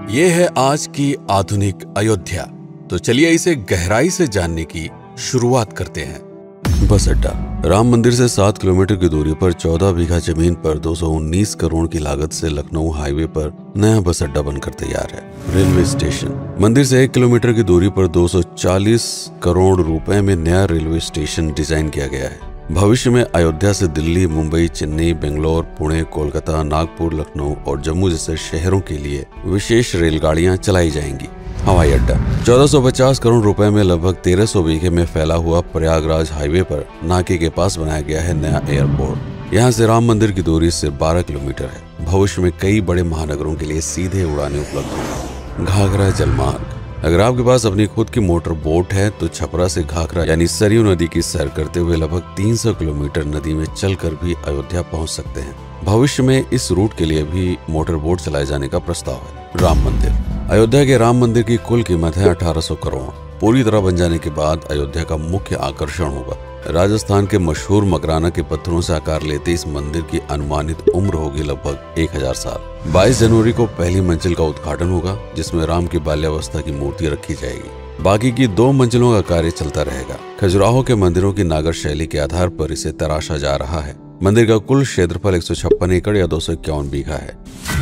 ये है आज की आधुनिक अयोध्या। तो चलिए इसे गहराई से जानने की शुरुआत करते हैं। बस अड्डा। राम मंदिर से 7 किलोमीटर की दूरी पर 14 बीघा जमीन पर 219 करोड़ की लागत से लखनऊ हाईवे पर नया बस अड्डा बनकर तैयार है। Railway station. मंदिर से 1 किलोमीटर की दूरी पर 240 करोड़ रुपए में नया रेलवे स्टेशन डिजाइन किया गया है। भविष्य में अयोध्या से दिल्ली, मुंबई, चेन्नई, बेंगलोर, पुणे, कोलकाता, नागपुर, लखनऊ और जम्मू जैसे शहरों के लिए विशेष रेलगाड़ियां चलाई जाएंगी। हवाई अड्डा। 1450 करोड़ रुपए में लगभग 1300 बीघे में फैला हुआ प्रयागराज हाईवे पर नाके के पास बनाया गया है नया एयरपोर्ट। यहाँ से राम मंदिर की दूरी सिर्फ 12 किलोमीटर है। भविष्य में कई बड़े महानगरों के लिए सीधे उड़ानें उपलब्ध होंगी। घाघरा जलमार्ग। अगर आपके पास अपनी खुद की मोटर बोट है तो छपरा से घाघरा यानी सरयू नदी की सैर करते हुए लगभग 300 किलोमीटर नदी में चलकर भी अयोध्या पहुंच सकते हैं। भविष्य में इस रूट के लिए भी मोटर बोट चलाए जाने का प्रस्ताव है। राम मंदिर। अयोध्या के राम मंदिर की कुल कीमत है 1800 करोड़। पूरी तरह बन जाने के बाद अयोध्या का मुख्य आकर्षण होगा। राजस्थान के मशहूर मकराना के पत्थरों से आकार लेते इस मंदिर की अनुमानित उम्र होगी लगभग 1000 साल। 22 जनवरी को पहली मंजिल का उद्घाटन होगा, जिसमें राम की बाल्यावस्था की मूर्ति रखी जाएगी। बाकी की 2 मंजिलों का कार्य चलता रहेगा। खजुराहो के मंदिरों की नागर शैली के आधार पर इसे तराशा जा रहा है। मंदिर का कुल क्षेत्रफल 156 एकड़ या 251 बीघा है।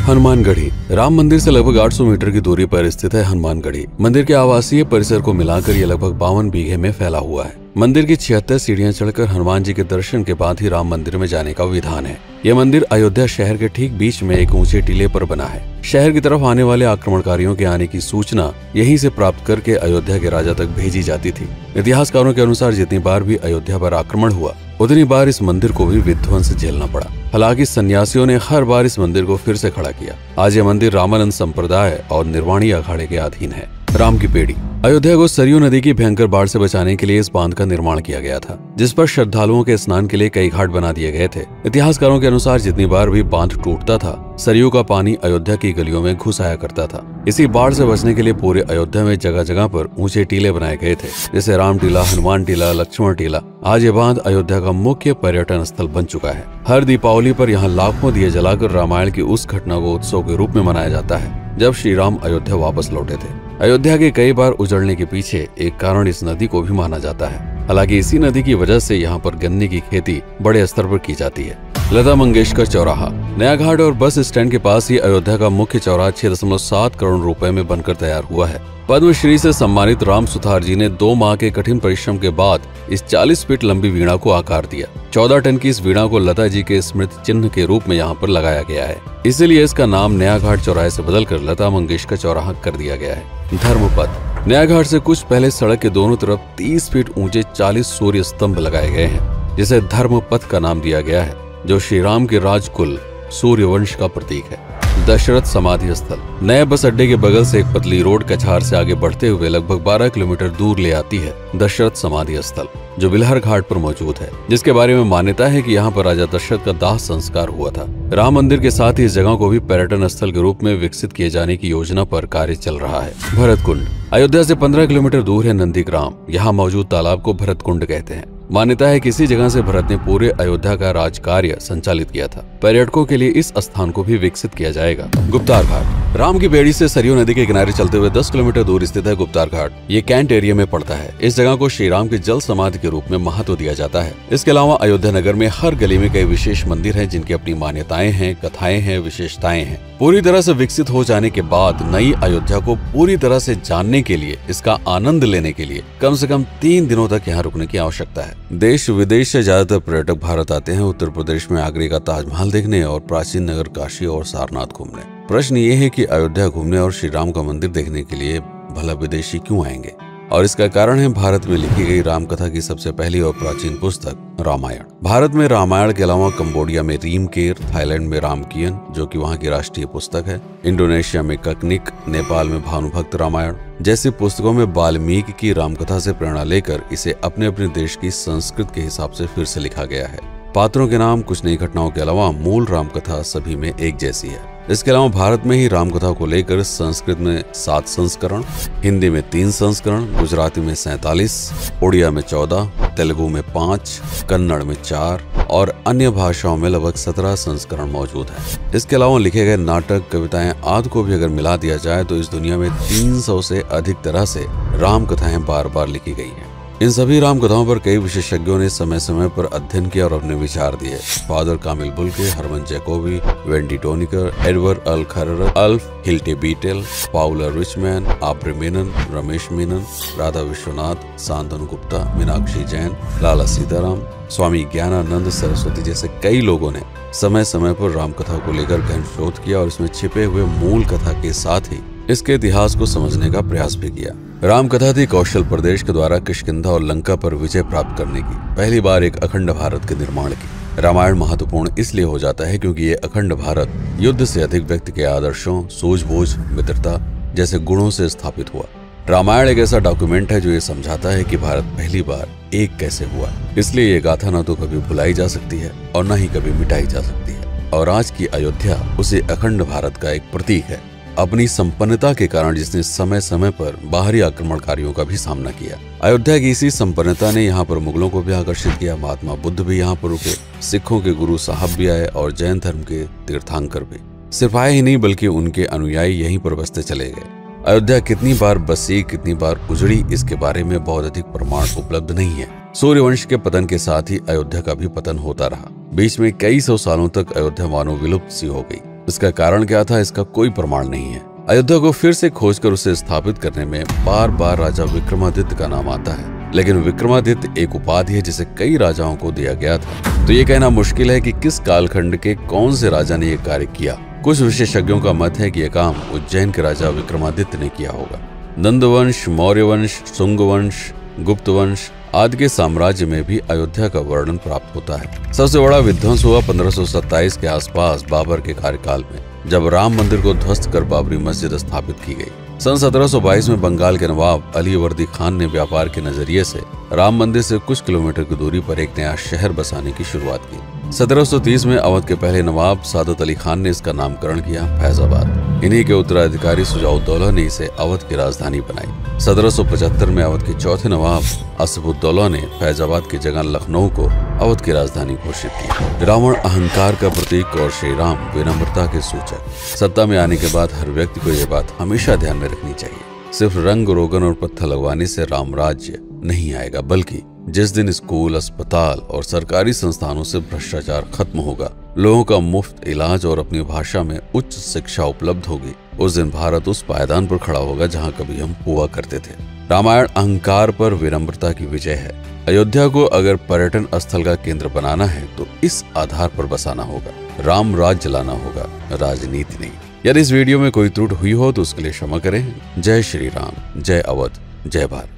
हनुमानगढ़ी। राम मंदिर से लगभग 800 मीटर की दूरी पर स्थित है हनुमानगढ़ी। मंदिर के आवासीय परिसर को मिलाकर यह लगभग 52 बीघे में फैला हुआ है। मंदिर की 76 सीढ़ियां चढ़कर हनुमान जी के दर्शन के बाद ही राम मंदिर में जाने का विधान है। यह मंदिर अयोध्या शहर के ठीक बीच में एक ऊंचे टीले पर बना है। शहर की तरफ आने वाले आक्रमणकारियों के आने की सूचना यहीं से प्राप्त करके अयोध्या के राजा तक भेजी जाती थी। इतिहासकारों के अनुसार जितनी बार भी अयोध्या पर आक्रमण हुआ उतनी बार इस मंदिर को भी विध्वंस झेलना पड़ा। हालांकि सन्यासियों ने हर बार इस मंदिर को फिर से खड़ा किया। आज यह मंदिर रामानंद संप्रदाय और निर्वाणी अखाड़े के अधीन है। राम की पेड़ी। अयोध्या को सरयू नदी की भयंकर बाढ़ से बचाने के लिए इस बांध का निर्माण किया गया था, जिस पर श्रद्धालुओं के स्नान के लिए कई घाट बना दिए गए थे। इतिहासकारों के अनुसार जितनी बार भी बांध टूटता था, सरयू का पानी अयोध्या की गलियों में घुस आया करता था। इसी बाढ़ से बचने के लिए पूरे अयोध्या में जगह जगह पर ऊंचे टीले बनाए गए थे, जैसे राम टीला, हनुमान टीला, लक्ष्मण टीला। आज ये बांध अयोध्या का मुख्य पर्यटन स्थल बन चुका है। हर दीपावली पर यहाँ लाखों दिए जलाकर रामायण की उस घटना को उत्सव के रूप में मनाया जाता है जब श्री राम अयोध्या वापस लौटे थे। अयोध्या के कई बार उजड़ने के पीछे एक कारण इस नदी को भी माना जाता है। हालांकि इसी नदी की वजह से यहाँ पर गन्ने की खेती बड़े स्तर पर की जाती है। लता मंगेशकर चौराहा। नया घाट और बस स्टैंड के पास ही अयोध्या का मुख्य चौराहा 6.7 करोड़ रुपए में बनकर तैयार हुआ है। पद्मश्री से सम्मानित राम सुथार जी ने 2 माह के कठिन परिश्रम के बाद इस 40 फीट लंबी वीणा को आकार दिया। 14 टन की इस वीणा को लता जी के स्मृति चिन्ह के रूप में यहाँ पर लगाया गया है। इसीलिए इसका नाम नया घाट चौराहे से बदलकर लता मंगेशकर चौराहा कर दिया गया है। धर्मपथ। नया घाट से कुछ पहले सड़क के दोनों तरफ 30 फीट ऊंचे 40 सूर्य स्तंभ लगाए गए हैं, जिसे धर्मपथ का नाम दिया गया है, जो श्री राम के राजकुल सूर्यवंश का प्रतीक है। दशरथ समाधि स्थल। नए बस अड्डे के बगल से एक पतली रोड कछार से आगे बढ़ते हुए लगभग 12 किलोमीटर दूर ले आती है दशरथ समाधि स्थल, जो बिलहर घाट पर मौजूद है, जिसके बारे में मान्यता है कि यहाँ पर राजा दशरथ का दाह संस्कार हुआ था। राम मंदिर के साथ ही इस जगह को भी पर्यटन स्थल के रूप में विकसित किए जाने की योजना पर कार्य चल रहा है। भरत कुंड। अयोध्या से 15 किलोमीटर दूर है नंदीग्राम। यहाँ मौजूद तालाब को भरत कुंड कहते हैं। मान्यता है कि इसी जगह से भरत ने पूरे अयोध्या का राजकार्य संचालित किया था। पर्यटकों के लिए इस स्थान को भी विकसित किया जाएगा। गुप्तार घाट। राम की बेड़ी से सरयू नदी के किनारे चलते हुए 10 किलोमीटर दूर स्थित है गुप्तार घाट। ये कैंट एरिया में पड़ता है। इस जगह को श्री राम के जल समाधि के रूप में महत्व दिया जाता है। इसके अलावा अयोध्या नगर में हर गली में कई विशेष मंदिर हैं, जिनकी अपनी मान्यताएं हैं, कथाएं हैं, विशेषताएं हैं। पूरी तरह से विकसित हो जाने के बाद नई अयोध्या को पूरी तरह से जानने के लिए, इसका आनंद लेने के लिए कम से कम 3 दिनों तक यहाँ रुकने की आवश्यकता है। देश विदेश से ज्यादातर पर्यटक भारत आते हैं उत्तर प्रदेश में आगरे का ताजमहल देखने और प्राचीन नगर काशी और सारनाथ घूमने। प्रश्न ये है कि अयोध्या घूमने और श्री राम का मंदिर देखने के लिए भला विदेशी क्यों आएंगे? और इसका कारण है भारत में लिखी गई राम कथा की सबसे पहली और प्राचीन पुस्तक रामायण। भारत में रामायण के अलावा कंबोडिया में रीमकेर, थाईलैंड में रामकियन जो कि वहाँ की राष्ट्रीय पुस्तक है, इंडोनेशिया में ककनिक, नेपाल में भानुभक्त रामायण जैसी पुस्तकों में वाल्मीकि की रामकथा से प्रेरणा लेकर इसे अपने अपने देश की संस्कृत के हिसाब से फिर से लिखा गया है। पात्रों के नाम, कुछ नई घटनाओं के अलावा मूल रामकथा सभी में एक जैसी है। इसके अलावा भारत में ही रामकथा को लेकर संस्कृत में 7 संस्करण, हिंदी में 3 संस्करण, गुजराती में 47, उड़िया में 14, तेलुगु में 5, कन्नड़ में 4 और अन्य भाषाओं में लगभग 17 संस्करण मौजूद है। इसके अलावा लिखे गए नाटक, कविताएं आदि को भी अगर मिला दिया जाए तो इस दुनिया में 300 से अधिक तरह से रामकथाएं बार बार लिखी गई हैं। इन सभी राम कथाओं पर कई विशेषज्ञों ने समय समय पर अध्ययन किया और अपने विचार दिए। Father Camille Bulcke, Hermann Jacobi, Wendy Doniger, Edward अल खरर, Alf Hiltebeitel, Paula Richman, Aubrey Menon, Ramesh Menon, Radha Vishwanath, Shantanu Gupta, Meenakshi Jain, Lala Sitaram, Swami Gyanananda Saraswati जैसे कई लोगों ने समय समय पर रामकथा को लेकर गहन शोध किया और इसमें छिपे हुए मूल कथा के साथ ही इसके इतिहास को समझने का प्रयास भी किया। रामकथा थी कौशल प्रदेश के द्वारा किष्किंधा और लंका पर विजय प्राप्त करने की पहली बार एक अखंड भारत के निर्माण की। रामायण महत्वपूर्ण इसलिए हो जाता है क्योंकि ये अखंड भारत युद्ध से अधिक व्यक्ति के आदर्शों, सूझबूझ, मित्रता जैसे गुणों से स्थापित हुआ। रामायण एक ऐसा डॉक्यूमेंट है जो ये समझाता है कि भारत पहली बार एक कैसे हुआ। इसलिए ये गाथा न तो कभी भुलाई जा सकती है और न ही कभी मिटाई जा सकती है। और आज की अयोध्या उसी अखंड भारत का एक प्रतीक है, अपनी संपन्नता के कारण जिसने समय समय पर बाहरी आक्रमणकारियों का भी सामना किया। अयोध्या की इसी संपन्नता ने यहाँ पर मुगलों को भी आकर्षित किया। महात्मा बुद्ध भी यहाँ पर रुके, सिखों के गुरु साहब भी आए और जैन धर्म के तीर्थंकर भी। सिर्फ आए ही नहीं बल्कि उनके अनुयायी यहीं पर बसते चले गए। अयोध्या कितनी बार बसी, कितनी बार उजड़ी, इसके बारे में बहुत अधिक प्रमाण उपलब्ध नहीं है। सूर्यवंश के पतन के साथ ही अयोध्या का भी पतन होता रहा। बीच में कई सौ सालों तक अयोध्या मानो विलुप्त सी हो गई। इसका कारण क्या था, इसका कोई प्रमाण नहीं है। अयोध्या को फिर से खोजकर उसे स्थापित करने में बार बार राजा विक्रमादित्य का नाम आता है, लेकिन विक्रमादित्य एक उपाधि है जिसे कई राजाओं को दिया गया था। तो ये कहना मुश्किल है कि किस कालखंड के कौन से राजा ने यह कार्य किया। कुछ विशेषज्ञों का मत है कि यह काम उज्जैन के राजा विक्रमादित्य ने किया होगा। नंदवंश, मौर्यवंश, शुंगवंश, गुप्त वंश आदि के साम्राज्य में भी अयोध्या का वर्णन प्राप्त होता है। सबसे बड़ा विध्वंस हुआ 1527 के आसपास बाबर के कार्यकाल में, जब राम मंदिर को ध्वस्त कर बाबरी मस्जिद स्थापित की गई। सन 1722 में बंगाल के नवाब अली वर्दी खान ने व्यापार के नजरिए से राम मंदिर से कुछ किलोमीटर की दूरी पर एक नया शहर बसाने की शुरुआत की। 1730 में अवध के पहले नवाब सादत अली खान ने इसका नामकरण किया फैजाबाद। इन्हीं के उत्तराधिकारी सुजाउद्दौला ने इसे अवध की राजधानी बनाई। 1775 में अवध के चौथे नवाब असफुद्दौला ने फैजाबाद की जगह लखनऊ को अवध की राजधानी घोषित की। रावण अहंकार का प्रतीक और श्री राम विनम्रता के सूचक। सत्ता में आने के बाद हर व्यक्ति को यह बात हमेशा ध्यान में रखनी चाहिए, सिर्फ रंग रोगन और पत्थर लगवाने से राम राज्य नहीं आएगा, बल्कि जिस दिन स्कूल, अस्पताल और सरकारी संस्थानों से भ्रष्टाचार खत्म होगा, लोगों का मुफ्त इलाज और अपनी भाषा में उच्च शिक्षा उपलब्ध होगी, उस दिन भारत उस पायदान पर खड़ा होगा जहां कभी हम हुआ करते थे। रामायण अहंकार पर विनम्रता की विजय है। अयोध्या को अगर पर्यटन स्थल का केंद्र बनाना है तो इस आधार पर बसाना होगा, राम राज्य लाना होगा, राजनीति नहीं। यदि इस वीडियो में कोई त्रुटि हुई हो तो उसके लिए क्षमा करें। जय श्री राम, जय अवध, जय भारत।